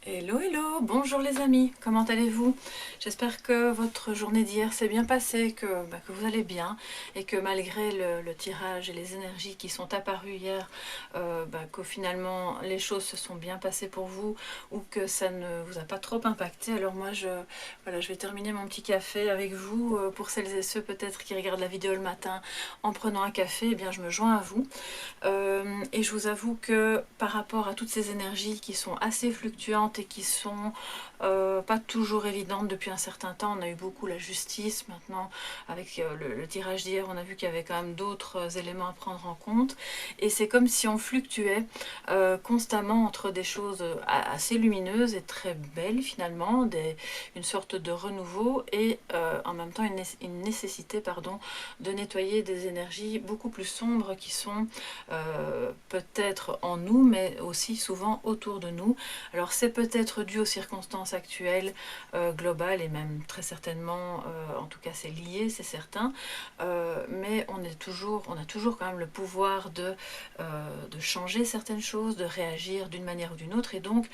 Hello, hello, bonjour les amis, comment allez-vous? J'espère que votre journée d'hier s'est bien passée, que vous allez bien et que malgré le tirage et les énergies qui sont apparues hier, que finalement les choses se sont bien passées pour vous ou que ça ne vous a pas trop impacté. Alors moi voilà, je vais terminer mon petit café avec vous. Pour celles et ceux peut-être qui regardent la vidéo le matin en prenant un café, eh bien je me joins à vous. Et je vous avoue que par rapport à toutes ces énergies qui sont assez fluctuantes et qui sont pas toujours évidentes depuis un certain temps, on a eu beaucoup la justice, maintenant avec le tirage d'hier on a vu qu'il y avait quand même d'autres éléments à prendre en compte, et c'est comme si on fluctuait constamment entre des choses assez lumineuses et très belles finalement, une sorte de renouveau, et en même temps une nécessité de nettoyer des énergies beaucoup plus sombres qui sont peut-être en nous, mais aussi souvent autour de nous. Alors c'est peut-être dû aux circonstances actuelles globales, et même très certainement, en tout cas c'est lié, c'est certain, mais on a toujours quand même le pouvoir de changer certaines choses, de réagir d'une manière ou d'une autre, et donc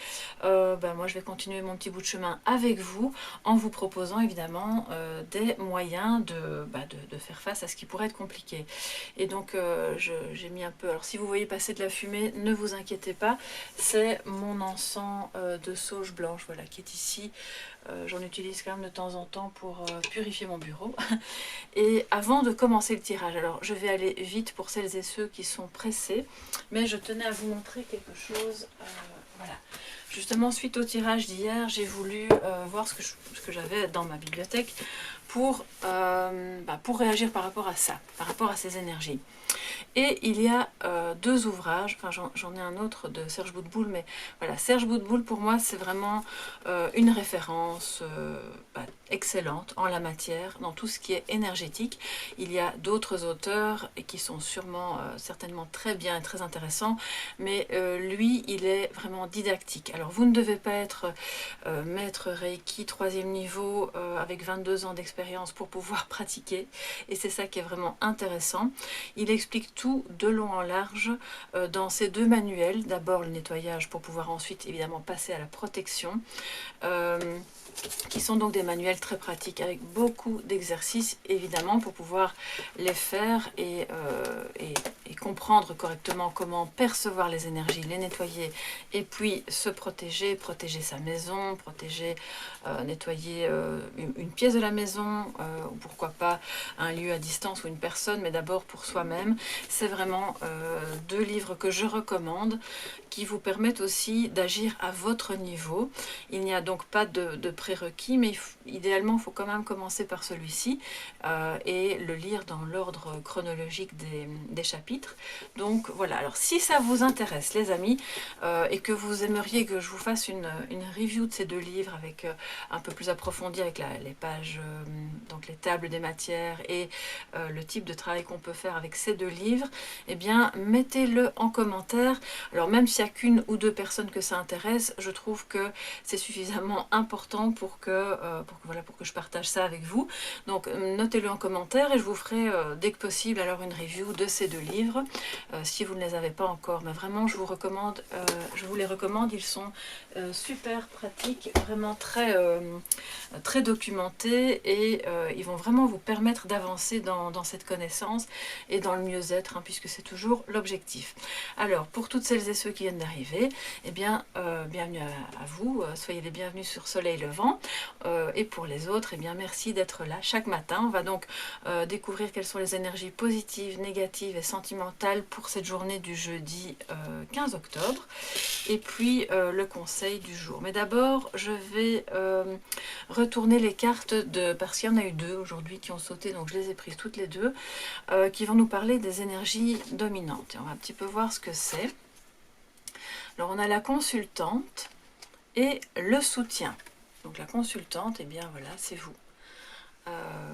moi je vais continuer mon petit bout de chemin avec vous en vous proposant évidemment des moyens de faire face à ce qui pourrait être compliqué. Et donc j'ai mis un peu, alors si vous voyez passer de la fumée, ne vous inquiétez pas, c'est mon encens de sauge blanche, voilà, qui est ici. J'en utilise quand même de temps en temps pour purifier mon bureau. Et avant de commencer le tirage, alors je vais aller vite pour celles et ceux qui sont pressés, mais je tenais à vous montrer quelque chose. Voilà. Justement, suite au tirage d'hier, j'ai voulu voir ce que j'avais dans ma bibliothèque pour réagir par rapport à ça, par rapport à ces énergies. Et il y a deux ouvrages, enfin j'en ai un autre de Serge Boutboul, mais voilà, Serge Boutboul pour moi c'est vraiment une référence excellente en la matière, dans tout ce qui est énergétique. Il y a d'autres auteurs qui sont sûrement, certainement très bien et très intéressants, mais lui il est vraiment didactique. Alors vous ne devez pas être maître Reiki 3e niveau avec 22 ans d'expérience pour pouvoir pratiquer, et c'est ça qui est vraiment intéressant. Il explique tout de long en large dans ces deux manuels. D'abord le nettoyage pour pouvoir ensuite évidemment passer à la protection, qui sont donc des manuels très pratiques avec beaucoup d'exercices évidemment pour pouvoir les faire et comprendre correctement comment percevoir les énergies, les nettoyer et puis se protéger, protéger sa maison, protéger, nettoyer une pièce de la maison, ou pourquoi pas un lieu à distance ou une personne, mais d'abord pour soi-même. C'est vraiment deux livres que je recommande, qui vous permettent aussi d'agir à votre niveau. Il n'y a donc pas de prérequis, mais idéalement, il faut quand même commencer par celui-ci et le lire dans l'ordre chronologique des chapitres. Donc voilà, alors si ça vous intéresse les amis, et que vous aimeriez que je vous fasse une review de ces deux livres avec un peu plus approfondi, avec les pages, donc les tables des matières et le type de travail qu'on peut faire avec ces deux livres, eh bien mettez-le en commentaire. Alors même s'il n'y a qu'une ou deux personnes que ça intéresse, je trouve que c'est suffisamment important pour que je partage ça avec vous. Donc notez-le en commentaire et je vous ferai dès que possible alors une review de ces deux livres si vous ne les avez pas encore. Mais vraiment je vous les recommande, ils sont super pratiques, vraiment très documentés, et ils vont vraiment vous permettre d'avancer dans cette connaissance et dans le mieux-être, puisque c'est toujours l'objectif. Alors pour toutes celles et ceux qui viennent d'arriver, eh bien bienvenue à vous, soyez les bienvenus sur Soleil Levant, et pour les autres, eh bien merci d'être là chaque matin. On va donc découvrir quelles sont les énergies positives, négatives et sentimentales pour cette journée du jeudi 15 octobre, et puis le conseil du jour. Mais d'abord je vais retourner les cartes parce qu'il y en a eu deux aujourd'hui qui ont sauté, donc je les ai prises toutes les deux, qui vont nous parler des énergies dominantes, et on va un petit peu voir ce que c'est. Alors on a la consultante et le soutien. Donc la consultante, eh bien voilà, c'est vous.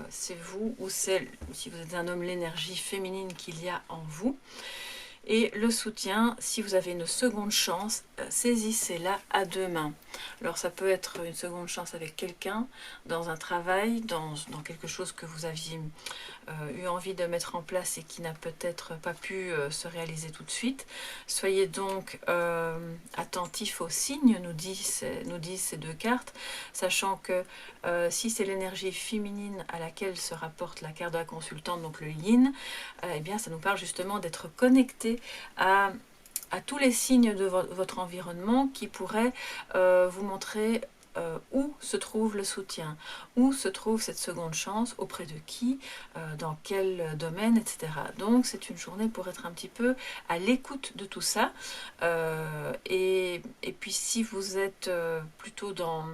C'est vous, ou c'est, si vous êtes un homme, l'énergie féminine qu'il y a en vous. Et le soutien, si vous avez une seconde chance, saisissez-la à deux mains. Alors ça peut être une seconde chance avec quelqu'un, dans un travail, dans quelque chose que vous aviez eu envie de mettre en place et qui n'a peut-être pas pu se réaliser tout de suite. Soyez donc attentifs aux signes, nous disent ces deux cartes, sachant que si c'est l'énergie féminine à laquelle se rapporte la carte de la consultante, donc le yin, eh bien ça nous parle justement d'être connecté à tous les signes de votre environnement qui pourraient vous montrer où se trouve le soutien, où se trouve cette seconde chance, auprès de qui, dans quel domaine, etc. Donc c'est une journée pour être un petit peu à l'écoute de tout ça. Et puis si vous êtes plutôt donc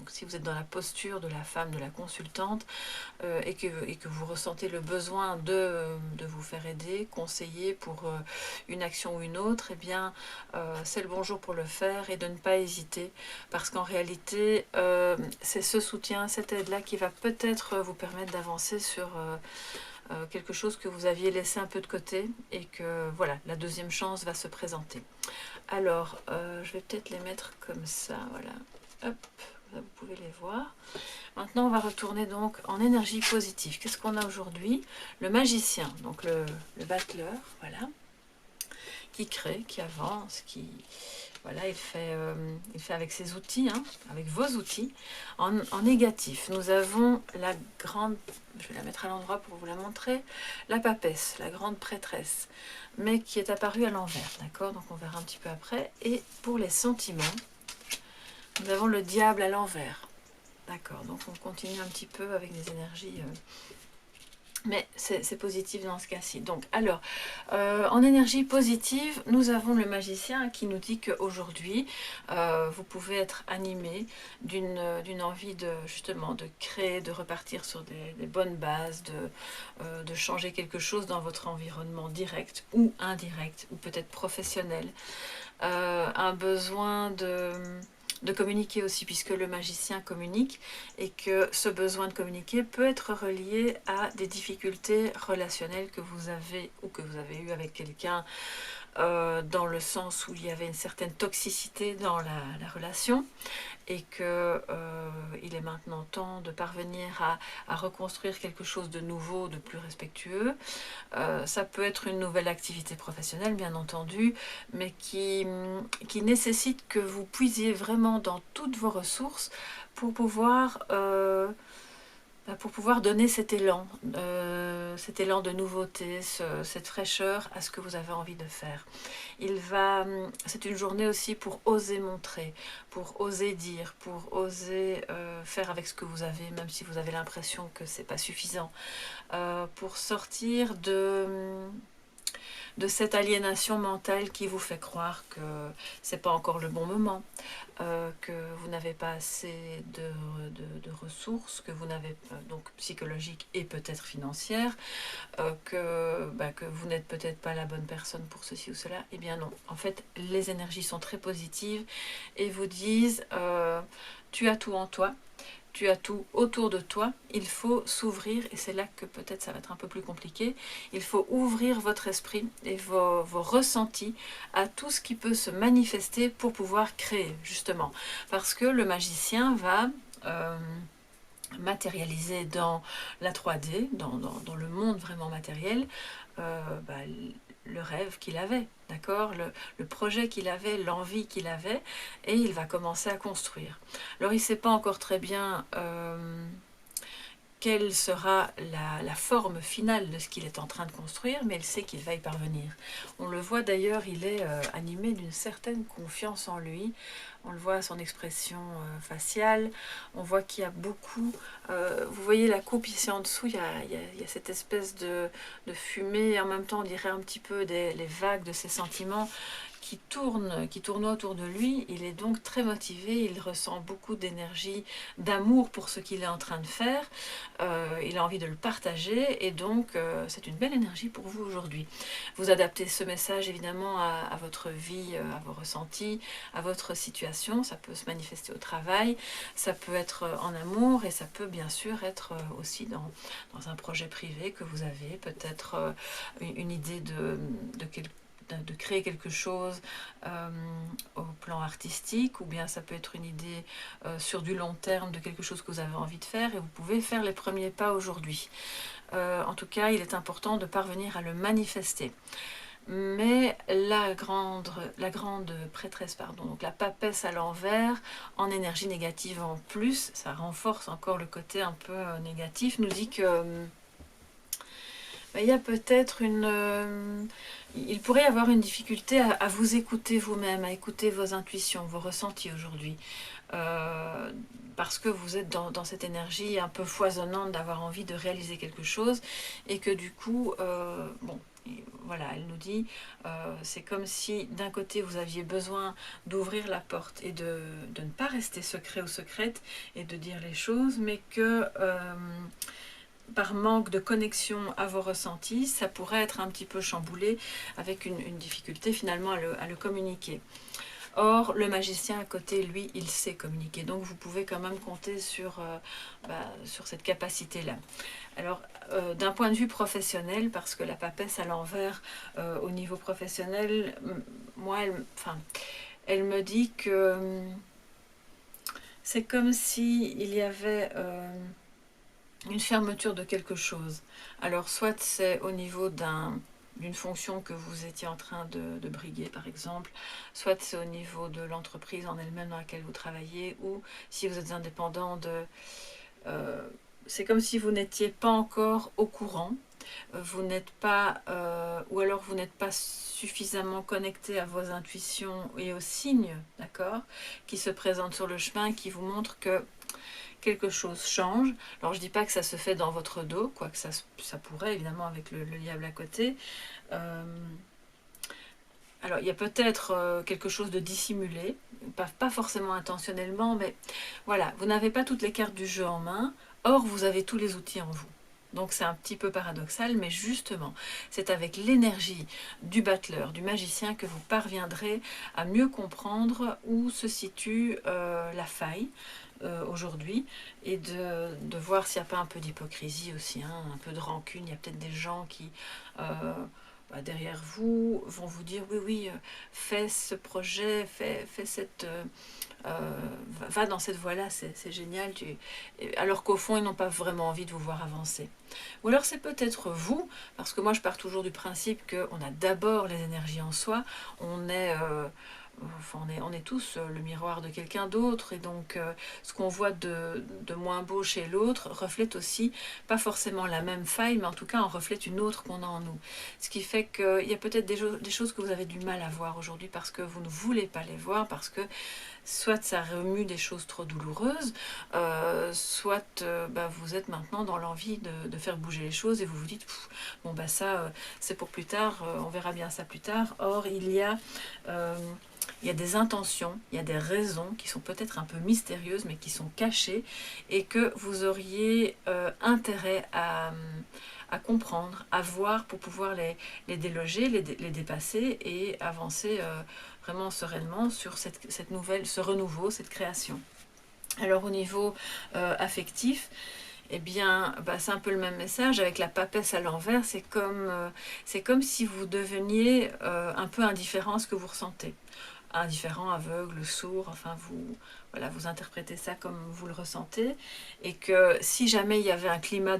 si vous êtes dans la posture de la femme, de la consultante, et que vous ressentez le besoin de vous faire aider, conseiller pour une action ou une autre, eh bien c'est le bon jour pour le faire et de ne pas hésiter, parce qu'en réalité c'est ce soutien, cette aide-là qui va peut-être vous permettre d'avancer sur quelque chose que vous aviez laissé un peu de côté, et que voilà, la deuxième chance va se présenter. Alors, je vais peut-être les mettre comme ça, voilà, hop, là, vous pouvez les voir. Maintenant, on va retourner donc en énergie positive. Qu'est-ce qu'on a aujourd'hui? Le magicien, donc le battleur, voilà, qui crée, qui avance, qui... Voilà, il fait avec ses outils, hein, avec vos outils. En négatif, nous avons la grande, je vais la mettre à l'endroit pour vous la montrer, la papesse, la grande prêtresse, mais qui est apparue à l'envers, d'accord? Donc on verra un petit peu après. Et pour les sentiments, nous avons le diable à l'envers, d'accord? Donc on continue un petit peu avec des énergies... mais c'est positif dans ce cas-ci. Donc, alors, en énergie positive, nous avons le magicien qui nous dit qu'aujourd'hui, vous pouvez être animé d'une envie justement de créer, de repartir sur des bonnes bases, de changer quelque chose dans votre environnement direct ou indirect, ou peut-être professionnel. Un besoin de communiquer aussi, puisque le magicien communique, et que ce besoin de communiquer peut être relié à des difficultés relationnelles que vous avez ou que vous avez eu avec quelqu'un, dans le sens où il y avait une certaine toxicité dans la relation, et que il est maintenant temps de parvenir à reconstruire quelque chose de nouveau, de plus respectueux. Ça peut être une nouvelle activité professionnelle, bien entendu, mais qui nécessite que vous puisiez vraiment dans toutes vos ressources pour pouvoir donner cet élan de nouveauté, cette fraîcheur à ce que vous avez envie de faire. C'est une journée aussi pour oser montrer, pour oser dire, pour oser faire avec ce que vous avez, même si vous avez l'impression que c'est pas suffisant, pour sortir de cette aliénation mentale qui vous fait croire que c'est pas encore le bon moment, que vous n'avez pas assez de ressources, que vous n'avez donc psychologiques et peut-être financières, que vous n'êtes peut-être pas la bonne personne pour ceci ou cela. Eh bien non, en fait les énergies sont très positives et vous disent tu as tout en toi, tu as tout autour de toi, il faut s'ouvrir, et c'est là que peut-être ça va être un peu plus compliqué, il faut ouvrir votre esprit et vos ressentis à tout ce qui peut se manifester pour pouvoir créer, justement. Parce que le magicien va matérialiser dans la 3D, dans le monde vraiment matériel, le rêve qu'il avait, d'accord, le projet qu'il avait, l'envie qu'il avait, et il va commencer à construire. Alors il ne sait pas encore très bien quelle sera la forme finale de ce qu'il est en train de construire, mais il sait qu'il va y parvenir. On le voit d'ailleurs, il est animé d'une certaine confiance en lui. On le voit à son expression faciale, on voit qu'il y a beaucoup... vous voyez la coupe ici en dessous, il y a cette espèce de fumée, et en même temps on dirait un petit peu les vagues de ses sentiments qui tournent autour de lui. Il est donc très motivé, il ressent beaucoup d'énergie, d'amour pour ce qu'il est en train de faire, il a envie de le partager, et donc c'est une belle énergie pour vous aujourd'hui. Vous adaptez ce message évidemment à votre vie, à vos ressentis, à votre situation. Ça peut se manifester au travail, ça peut être en amour, et ça peut bien sûr être aussi dans un projet privé que vous avez, peut-être une idée de créer quelque chose au plan artistique, ou bien ça peut être une idée sur du long terme de quelque chose que vous avez envie de faire, et vous pouvez faire les premiers pas aujourd'hui. En tout cas, il est important de parvenir à le manifester. Mais la grande prêtresse, pardon, donc la papesse à l'envers, en énergie négative en plus, ça renforce encore le côté un peu négatif, nous dit que il y a peut-être il pourrait y avoir une difficulté à vous écouter vous-même, à écouter vos intuitions, vos ressentis aujourd'hui. Parce que vous êtes dans cette énergie un peu foisonnante d'avoir envie de réaliser quelque chose, et que du coup, bon, voilà, elle nous dit, c'est comme si d'un côté vous aviez besoin d'ouvrir la porte et de ne pas rester secret ou secrète et de dire les choses, mais que par manque de connexion à vos ressentis, ça pourrait être un petit peu chamboulé, avec une difficulté finalement à le communiquer. Or, le magicien à côté, lui, il sait communiquer. Donc, vous pouvez quand même compter sur cette capacité-là. Alors, d'un point de vue professionnel, parce que la papesse à l'envers, au niveau professionnel, moi, elle me dit que c'est comme si il y avait une fermeture de quelque chose. Alors, soit c'est au niveau d'une fonction que vous étiez en train de briguer, par exemple, soit c'est au niveau de l'entreprise en elle-même dans laquelle vous travaillez, ou si vous êtes indépendant, c'est comme si vous n'étiez pas encore au courant, vous n'êtes pas, ou alors vous n'êtes pas suffisamment connecté à vos intuitions et aux signes, d'accord, qui se présentent sur le chemin, qui vous montrent que quelque chose change. Alors je dis pas que ça se fait dans votre dos, quoique ça pourrait évidemment avec le diable à côté. Alors il y a peut-être quelque chose de dissimulé, pas forcément intentionnellement, mais voilà, vous n'avez pas toutes les cartes du jeu en main, or vous avez tous les outils en vous. Donc c'est un petit peu paradoxal, mais justement, c'est avec l'énergie du battleur, du magicien, que vous parviendrez à mieux comprendre où se situe la faille aujourd'hui, et de voir s'il n'y a pas un peu d'hypocrisie aussi, hein, un peu de rancune. Il y a peut-être des gens qui, derrière vous, vont vous dire oui, oui, fais ce projet, fais cette... va dans cette voie-là, c'est génial, alors qu'au fond, ils n'ont pas vraiment envie de vous voir avancer. Ou alors c'est peut-être vous, parce que moi je pars toujours du principe qu'on a d'abord les énergies en soi, on est... on est tous le miroir de quelqu'un d'autre, et donc ce qu'on voit de moins beau chez l'autre reflète aussi, pas forcément la même faille, mais en tout cas on reflète une autre qu'on a en nous. Ce qui fait qu'il y a peut-être des choses que vous avez du mal à voir aujourd'hui parce que vous ne voulez pas les voir, parce que soit ça remue des choses trop douloureuses, soit vous êtes maintenant dans l'envie de faire bouger les choses, et vous vous dites bon bah ça c'est pour plus tard, on verra bien ça plus tard. Or il y a des intentions, il y a des raisons qui sont peut-être un peu mystérieuses, mais qui sont cachées, et que vous auriez intérêt à comprendre, à voir, pour pouvoir les déloger, les dépasser, et avancer vraiment sereinement sur ce renouveau, cette création. Alors au niveau affectif, eh bien, c'est un peu le même message avec la papesse à l'envers. C'est comme si vous deveniez un peu indifférent à ce que vous ressentez. Indifférent, aveugle, sourd, enfin vous interprétez ça comme vous le ressentez, et que si jamais il y avait un climat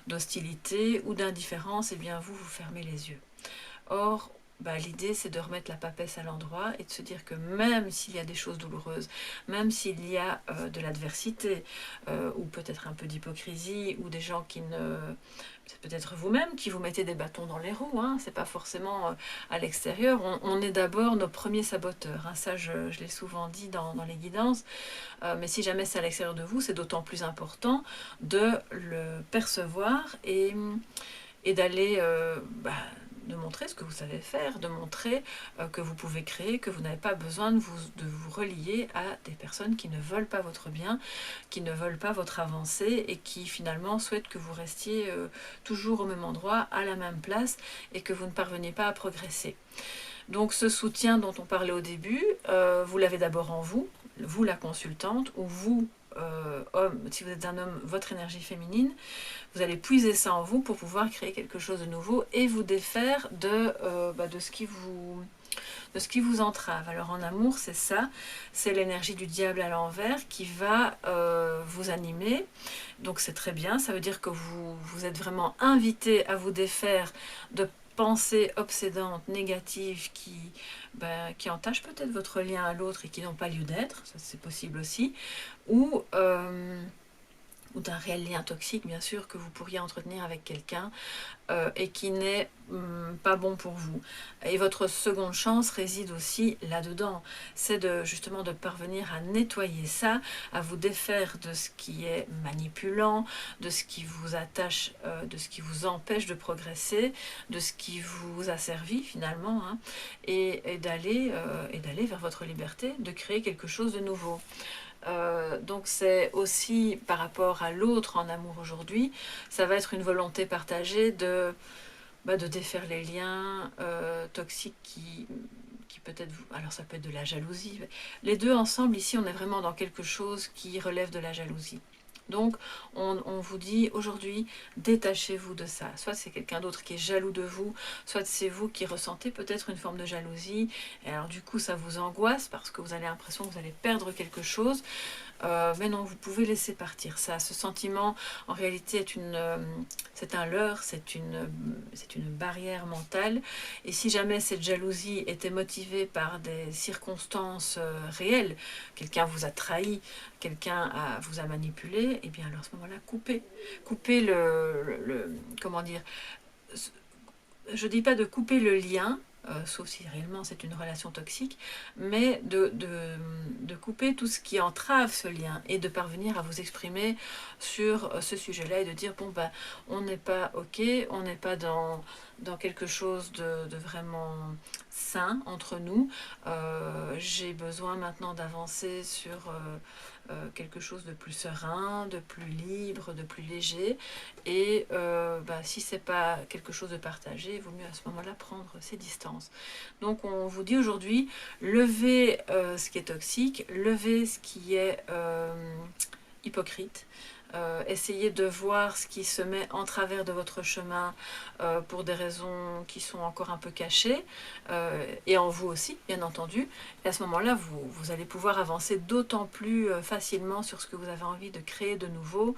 d'hostilité ou d'indifférence, eh bien vous fermez les yeux. Or, l'idée c'est de remettre la papesse à l'endroit et de se dire que même s'il y a des choses douloureuses, même s'il y a de l'adversité, ou peut-être un peu d'hypocrisie, ou des gens qui ne... C'est peut-être vous-même qui vous mettez des bâtons dans les roues, hein, c'est pas forcément à l'extérieur. On est d'abord nos premiers saboteurs, hein, ça je l'ai souvent dit dans les guidances, mais si jamais c'est à l'extérieur de vous, c'est d'autant plus important de le percevoir, et d'aller... de montrer ce que vous savez faire, de montrer que vous pouvez créer, que vous n'avez pas besoin de vous relier à des personnes qui ne veulent pas votre bien, qui ne veulent pas votre avancée, et qui finalement souhaitent que vous restiez toujours au même endroit, à la même place, et que vous ne parveniez pas à progresser. Donc ce soutien dont on parlait au début, vous l'avez d'abord en vous, vous la consultante, ou vous, homme, si vous êtes un homme, votre énergie féminine, vous allez puiser ça en vous pour pouvoir créer quelque chose de nouveau et vous défaire de ce qui vous entrave. Alors en amour, c'est ça, c'est l'énergie du diable à l'envers qui va vous animer. Donc c'est très bien, ça veut dire que vous êtes vraiment invité à vous défaire de pensées obsédantes, négatives qui entachent peut-être votre lien à l'autre et qui n'ont pas lieu d'être, ça c'est possible aussi, ou d'un réel lien toxique bien sûr que vous pourriez entretenir avec quelqu'un et qui n'est pas bon pour vous. Et votre seconde chance réside aussi là-dedans, c'est justement de parvenir à nettoyer ça, à vous défaire de ce qui est manipulant, de ce qui vous attache, de ce qui vous empêche de progresser, de ce qui vous asservit finalement, hein, et d'aller vers votre liberté, de créer quelque chose de nouveau. Donc c'est aussi par rapport à l'autre en amour aujourd'hui, ça va être une volonté partagée de défaire les liens toxiques qui peut-être alors ça peut être de la jalousie. Les deux ensemble ici on est vraiment dans quelque chose qui relève de la jalousie. Donc on vous dit aujourd'hui, détachez-vous de ça. Soit c'est quelqu'un d'autre qui est jaloux de vous, soit c'est vous qui ressentez peut-être une forme de jalousie. Et alors du coup ça vous angoisse parce que vous avez l'impression que vous allez perdre quelque chose. Mais non, vous pouvez laisser partir ça. Ce sentiment, en réalité, c'est un leurre, c'est une barrière mentale. Et si jamais cette jalousie était motivée par des circonstances réelles, quelqu'un vous a trahi, quelqu'un vous a manipulé, et bien alors à ce moment-là, coupez. Coupez comment dire, je ne dis pas de couper le lien, sauf si réellement c'est une relation toxique, mais de couper tout ce qui entrave ce lien et de parvenir à vous exprimer sur ce sujet-là et de dire bon ben on n'est pas ok, on n'est pas dans quelque chose de vraiment sain entre nous. J'ai besoin maintenant d'avancer sur quelque chose de plus serein, de plus libre, de plus léger. Et si c'est pas quelque chose de partagé, il vaut mieux à ce moment-là prendre ses distances. Donc on vous dit aujourd'hui, levez ce qui est toxique, levez ce qui est hypocrite. Essayez de voir ce qui se met en travers de votre chemin pour des raisons qui sont encore un peu cachées, et en vous aussi, bien entendu. Et à ce moment-là, vous allez pouvoir avancer d'autant plus facilement sur ce que vous avez envie de créer de nouveau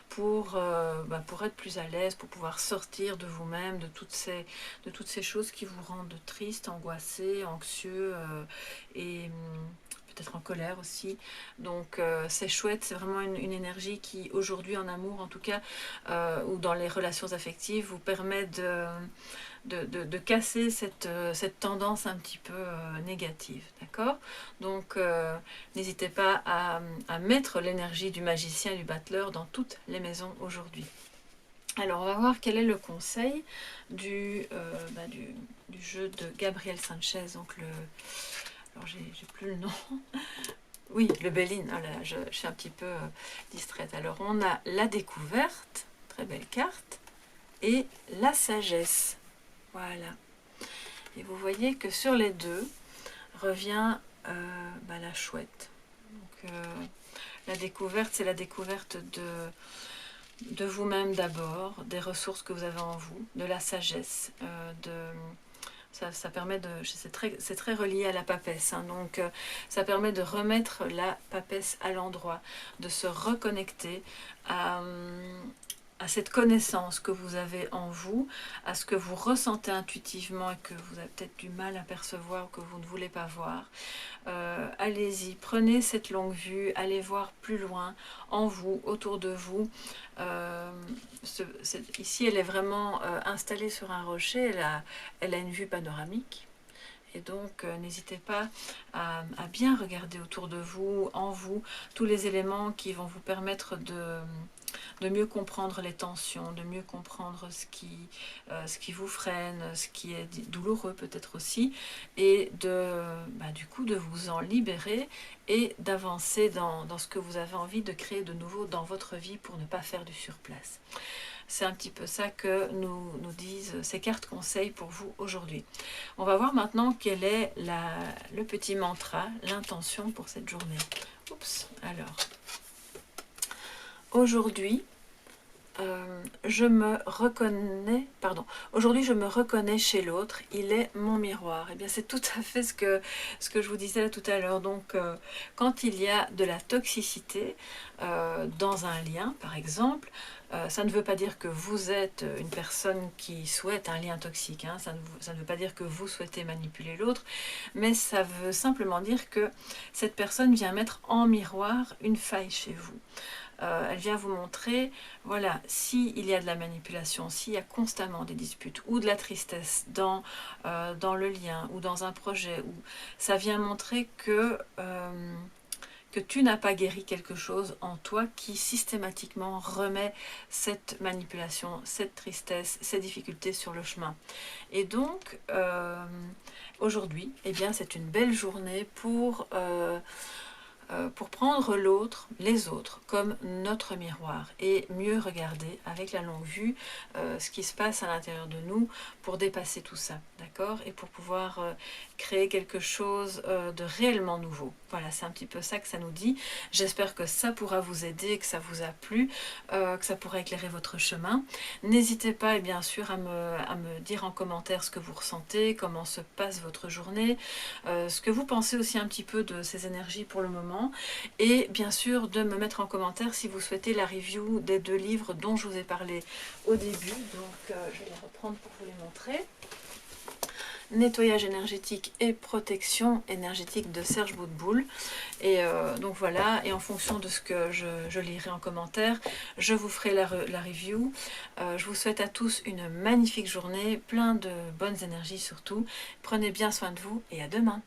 pour être plus à l'aise, pour pouvoir sortir de vous-même, de toutes ces choses qui vous rendent triste, angoissé, anxieux et peut-être en colère aussi. Donc c'est chouette, c'est vraiment une énergie qui aujourd'hui en amour en tout cas, ou dans les relations affectives, vous permet de casser cette tendance un petit peu négative, d'accord? Donc n'hésitez pas à mettre l'énergie du magicien et du battleur dans toutes les maisons aujourd'hui. Alors on va voir quel est le conseil du jeu de Gabriel Sanchez, donc alors j'ai plus le nom. Oui, le Béline. Oh là, je suis un petit peu distraite. Alors on a la découverte, très belle carte, et la sagesse. Voilà. Et vous voyez que sur les deux revient la chouette. Donc la découverte, c'est la découverte de vous-même d'abord, des ressources que vous avez en vous, de la sagesse, ça permet de... C'est très relié à la papesse, hein, donc ça permet de remettre la papesse à l'endroit, de se reconnecter à cette connaissance que vous avez en vous, à ce que vous ressentez intuitivement et que vous avez peut-être du mal à percevoir ou que vous ne voulez pas voir. Allez-y, prenez cette longue vue, allez voir plus loin, en vous, autour de vous. Ici, elle est vraiment installée sur un rocher, elle a une vue panoramique. Et donc, n'hésitez pas à bien regarder autour de vous, en vous, tous les éléments qui vont vous permettre de mieux comprendre les tensions, de mieux comprendre ce qui vous freine, ce qui est douloureux peut-être aussi, et du coup de vous en libérer et d'avancer dans ce que vous avez envie de créer de nouveau dans votre vie pour ne pas faire du surplace. C'est un petit peu ça que nous disent ces cartes conseils pour vous aujourd'hui. On va voir maintenant quel est le petit mantra, l'intention pour cette journée. Oups, alors. Aujourd'hui, je me reconnais chez l'autre, il est mon miroir. Et bien c'est tout à fait ce que je vous disais là tout à l'heure. Donc quand il y a de la toxicité dans un lien par exemple, ça ne veut pas dire que vous êtes une personne qui souhaite un lien toxique, hein. Ça ne veut pas dire que vous souhaitez manipuler l'autre, mais ça veut simplement dire que cette personne vient mettre en miroir une faille chez vous. Elle vient vous montrer, voilà, s'il y a de la manipulation, s'il y a constamment des disputes ou de la tristesse dans le lien ou dans un projet, ça vient montrer que tu n'as pas guéri quelque chose en toi qui systématiquement remet cette manipulation, cette tristesse, ces difficultés sur le chemin. Et donc, aujourd'hui, eh bien, c'est une belle journée pour prendre l'autre, les autres, comme notre miroir et mieux regarder avec la longue vue ce qui se passe à l'intérieur de nous pour dépasser tout ça, d'accord? Et pour pouvoir créer quelque chose de réellement nouveau. Voilà, c'est un petit peu ça que ça nous dit. J'espère que ça pourra vous aider, que ça vous a plu, que ça pourra éclairer votre chemin. N'hésitez pas, et bien sûr, à me dire en commentaire ce que vous ressentez, comment se passe votre journée, ce que vous pensez aussi un petit peu de ces énergies pour le moment. Et bien sûr de me mettre en commentaire si vous souhaitez la review des 2 livres dont je vous ai parlé au début. Donc je vais les reprendre pour vous les montrer. Nettoyage énergétique et protection énergétique de Serge Boutboul. Et donc voilà, et en fonction de ce que je lirai en commentaire, je vous ferai la review. Je vous souhaite à tous une magnifique journée, plein de bonnes énergies surtout. Prenez bien soin de vous et à demain.